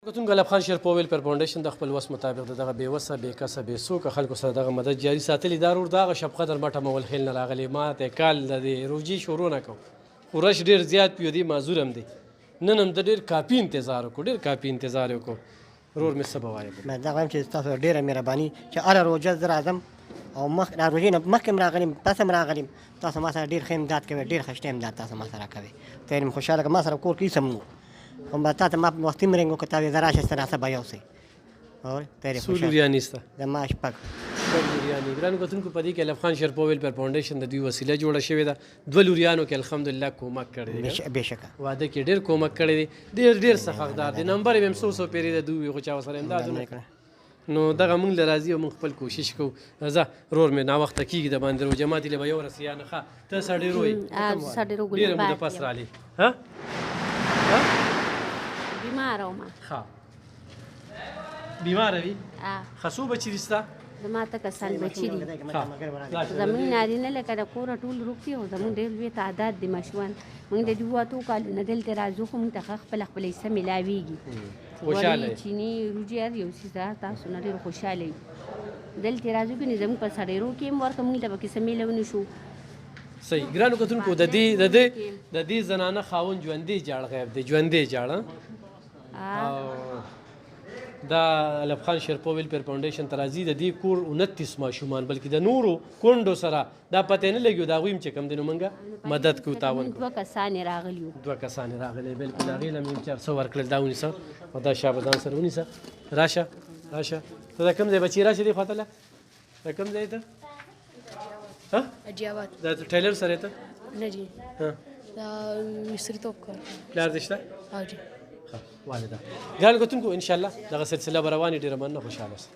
کتونګ الف خان شیرپوویل پر فاونډیشن د خپل وس مطابق دغه بې وسه بې کسه بې څوکه خلکو سره دغه مدد جاري ساتلي دا ورور دغه شب قدر مټه مول خیل نه راغلی ما ته کال د روجي شروع نه کوم خو رش ډېر زیات پیو دی معذور هم دی نن هم د ډېر کافي انتظار وکړو ډېر کافي انتظار یې وکړو ورور مې څه به وایې ما دا وایم چې تاسو ډېره مهرباني چې هره روژه زه راځم او دا روژې نه مخکې هم راغلم تاسو هم راغلم تاسو ما سره ډېر ښه امداد کوئ ډېر ښه امداد تاسو ما سره کوئ ته یم خوشحاله که ما سره کور کې هېڅ هم نه خو به تا ته ما وختي م رنګ وکړه تا وې زه راشې ستناسه به یوسئ څو لوریانې سته زما شپږ لوریانې ګرانو کتونکو په دې کې الف خان شیرپوویل پر فاونډیشن د دوی وسیله جوړه شوې ده دوه لوریانو کې الحمدلله کومک کړی دی بېشکه واده کې ډېر کومک کړی دی ډېر څه حقدار دی نمبر یې هم څو پیرې د دوی خو چا ورسره امداد نه نو دغه مونږ له راځي او مونږ خپل کوشش کوو ځه رور مې ناوخته کېږي د باندې روژه ماتې له به یو رسې یا نه ښه ته سړی روی ډېره موده پس رالې بیماره وم ښه بیماره وي ښه څو بچي دي ستا زما ته کسان بچي دي زمونږ نارینه لکه د کوره ټول روغ دي او زمونږ ډېر لوی تعداد دي ماشومان مونږ د دوو اتو کالو نه دلته راځو خو مونږ ته خپله خپله حصه میلاویږي وړۍ چیني روجي هر یو څیز تاسو نه ډېر خوشحاله یو دلته راځو که نه زموږ په سړیرو کې هم ورته مونږ ته به کیسه میلونی شو صحیح ګرانو کتونکو د دې زنانه خاوند ژوندی جاړ غیب دی ژوندی جاړه دا الف خان شیرپوویل پر فاونډیشن ته راځي د دې کور 29 ماشومان بلکې د نورو کونډو سره دا پته نه لګي د هغوی هم چې کوم دی نو موږ مدد کوو تعاون کوو دوه کسان یې راغلي وو دوه کسان یې راغلي بلکل هغې له مې هم 400 ورکړل دا ونیسه او دا شابه ځان سره ونیسه راشه ته د کوم ځای بچي راشه دې خواته له د کوم ځای ته اجیابات دا ټیلر سره ته نه جی دا مصري توپ کار پلار دې شته ها جی والده ګرانو کتونکو انشاءالله دغه سلسله به روانې ډېره مننه خوشحاله اوسئ